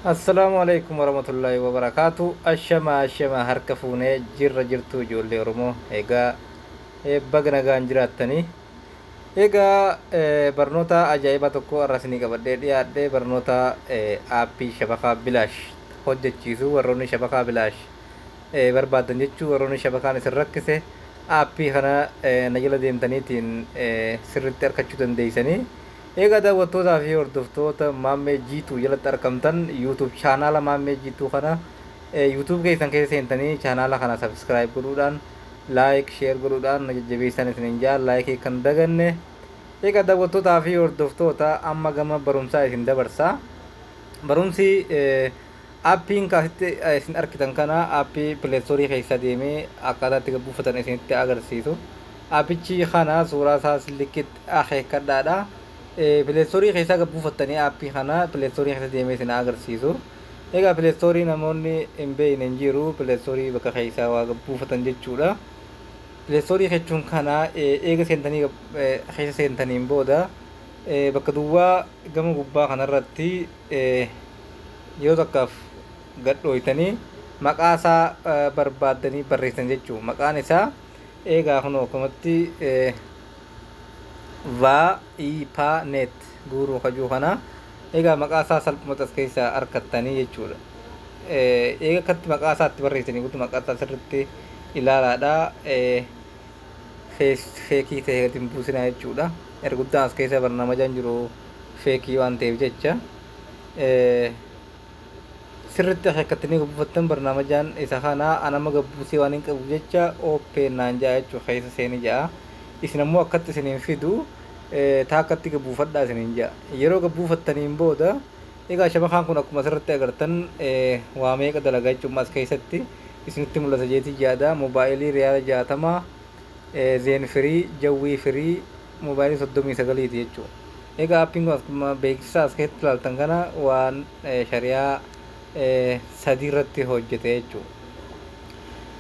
Assalamualaikum warahmatullahi wabarakatuh. Ashama harka fuunee jirra jirtu ijoollee Oromoo. Egaa baga nagaan jiraattanii. Egaa barnoota ajaa'ibaa tokko irraa isinii qabadhee dhiyaadhe barnoota aappii shabakaa bilaash hojjechiisu warroonni shabakaa bilaash barbaadan jechuu warroonni shabakaan isin rakkise aappii kana na jala deemtaniitiin sirriitti argachuu dandeeysanii. Egaa daawwattootaa fi hordoftoota Maammee Jiituu jalatti argamtan YouTube chaanaala Maammee Jiituu kana YouTube keessan keessa seentanii chaanaala kana subscribe godhuudhaan like share godhuudhaan na jajjabeessan isinin jaa like kan daganne. Egaa daawwattootaa fi hordoftoota amma gama barumsaa isin dabarsaa. Barumsi aappiin kaasitti isin argitan kana aappii Play Store keessa deemee akkaataa itti buufatan isinitti agarsiisu. Aappichi kana suuraa isaas likitti akeekkadhaadha. Play Store keessa buufattanii aappii kana Play Store keessa deemee isin agarsiisu. Egaa Play Store namoonni hin beekne hin jiru. Play Store bakka keessa waa buufatan jechuudha. Play Store jechuun kana eega seentanii keessa seentaniin booda bakka duwwaa gama gubbaa kanarratti yeroo takkaaf gad dhooytanii maqaa isaa barbaaddanii barreessan jechuudha. Maqaan isaa egaa kunoo akkamatti VAIPANET guru kajuu kana egaa maqaa isaa salphumatti as keessa argattanii jechuudha. Eega akkatti maqaa isaatti barreessanii guutuu maqaa isaa sirriitti ilaalaadha. Feekii ta'ee gadi hin buusinaa jechuudha. Erguddaan as keessa barnaamijaan jiru feekii waan ta'eef jecha sirriitti akeekkattanii buufattan barnaamijaan isa kana anama gabbuusee waan hin qabu jecha open naan ja'a jechuudha keessa seenii ja'a. Isin ammoo akkatti isiniin fidu taakkatti gabbuufadhaa isiniin ja'a. Yeroo gabbuufattaniin booda egaa shabakaan kun akkuma asirratti agartan waa meeqa dalagaa jechuudha as keessatti isinitti mul'ata jeetii jaadha. Moobaayilii riyaala 60 zeen firii jawwii firii moobaayilii 39 jechuudha. Egaa aappiin kun akkuma beeksisa as keessatti ilaaltan kana waan shariyaa 3 irratti hojjete jechuudha.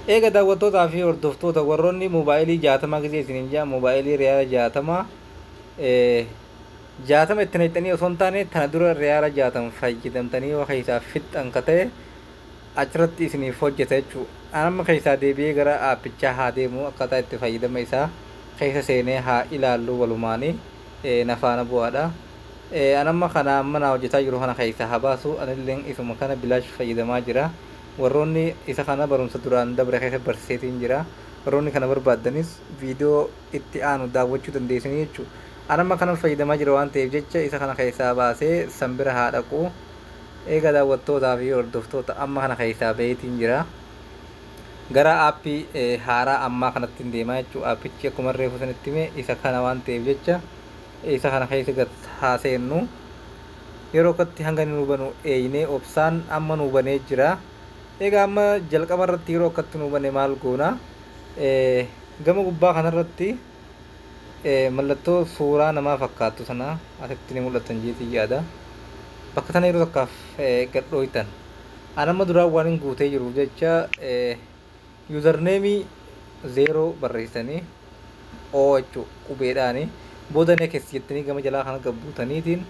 Eega daawwattootaa fi hordoftoota warroonni moobaayilii 60 gisee isiniin jaa moobaayilii riyaala 60 itti naqxanii osoo hin taane tana dura riyaala 60 fayyadamtanii waa keessaa fixxan ka ta'e achirratti isiniif hojjeta jechuudha. Anamma keessaa deebi'ee gara aappichaa haa deemu akkaataa itti fayyadama isaa keessa seenee haa ilaallu walumaanii na faana bu'aadha. Anamma kana amma naa hojjetaa jiru kana keessaa haa baasu anillee isuma kana bilaash fayyadamaa jira. Warroonni isa kana barumsa duraan dabre keessa barsiiseetiin jira. Warroonni kana barbaadanis viidiyoo itti aanu daawwachuu dandeessanii jechuudha. Anamma kana fayyadamaa jira waan ta'eef jecha isa kana keessaa baasee sanbira haa dhaqu. Eega daawwattootaa fi hordoftoota amma kana keessaa baheetiin jira. Gara aappii haaraa ammaa kanatti hin deemaa jechuudha. Aappichi akkuma reefu sanitti hime isa kana waan ta'eef jecha isa kana keessa gad haa seennu. Yeroo akkatti hanga nu hubanu eeynee obsaan amma nu hubanee jira. Egaa amma jalqaba irratti yeroo akkatti nu hubane maal goona gama gubbaa kanarratti mallattoo suuraa namaa fakkaattu sana asitti ni mul'atan jeetii yaada. Bakka sana yeroo takkaaf gad dhooytan anamma duraan waan hin guutee jiruuf jecha yuuzarneemii 0 barreessanii o jechuudha qubeedhaani booda next jettanii gama jalaa kana gabbuutaniitiin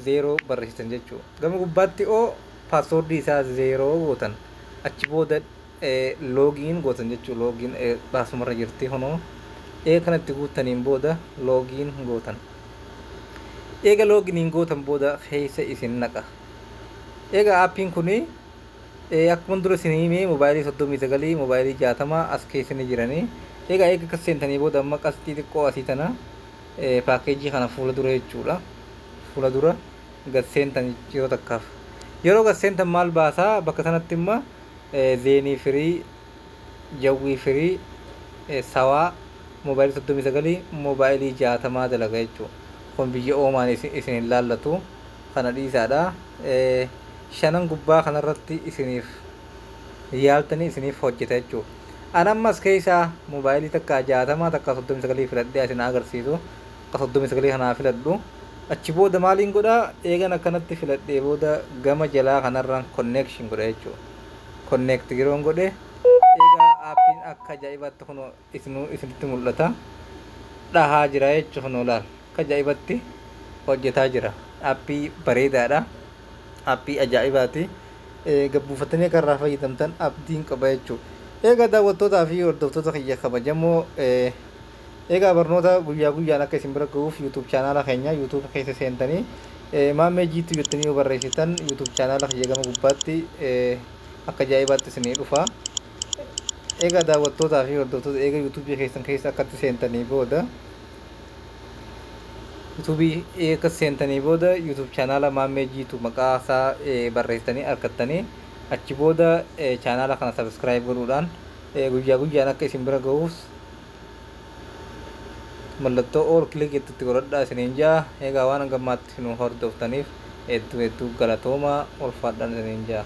0 barreessitan jechuudha. Gama gubbaatti o passwordii isaa 0 gootan achi booda login gootan jechuudha. Login baasumarra jirti honoo kanatti guutaniin booda login gootan. Eega loginiin gootan booda keessa isin naqa. Eega aappiin kuni akkuma dura isin himee moobaayilii 39 moobaayilii 60 as keessa ni jiranii. Egaa eega akkas seentanii booda amma qasxii xiqqoo asii tana paakeejii kana fuula dura jechuudha. Fuula dura gad seentan yeroo takkaaf. Yeroo gad seentan maal baasaa bakka sanatti imma zeenii firii jawwii firii sawaa moobaayilii 39 moobaayilii 60 dalaga jechuudha. Kun biyya oomaan isin ilaallatu kana dhiisaadha. Shanan gubbaa kanarratti isiniif yaaltanii isiniif hojjeta jechuudha. Anammas keessaa moobaayilii takka 60 takka 39 filadhee isin agarsiisu. Akka 39 kanaa filadhu. Achi booda maaliin godhaa eegan akkanatti filadhee booda gama jalaa kanarraan connection godha jechuudha. Connect yeroon godhe egaa aappiin akka ajaa'ibaatti kun isinitti mul'ata. Dhahaa jira jechuudha kun olaal akka ajaa'ibatti hojjetaa jira. Aappii bareedaadha. aappii ajaa'ibaati. Gabbuufatanii akka irraa fayyadamtan abdiin qaba jechuudha. Egaa daawwattootaa fi hordoftoota kiyya kabajamoo egaa barnoota guyyaa guyyaan akka isin bira ga'uuf YouTube chaanaala keenya YouTube keessa seentanii maammee jiitu jettanii yoo barreessitan YouTube chaanaala kiyya gama gubbaatti akka ajaa'ibaatti isinii dhufa. Egaa daawwattootaa fi hordoftoota egaa YouTube keessan keessa akkatti seentanii booda YouTube chaanaala maammee jiitu maqaa isaa barreessanii argattanii achi booda chaanaala kana subscribe godhuudhaan guyyaa guyyaan akka isin bira ga'uuf mallattoo all click itti godhadhaa isiniin jaa. Egaa waan gammaatti nu hordoftaniif hedduu galatoomaa ulfaadhaan isiniin jaa.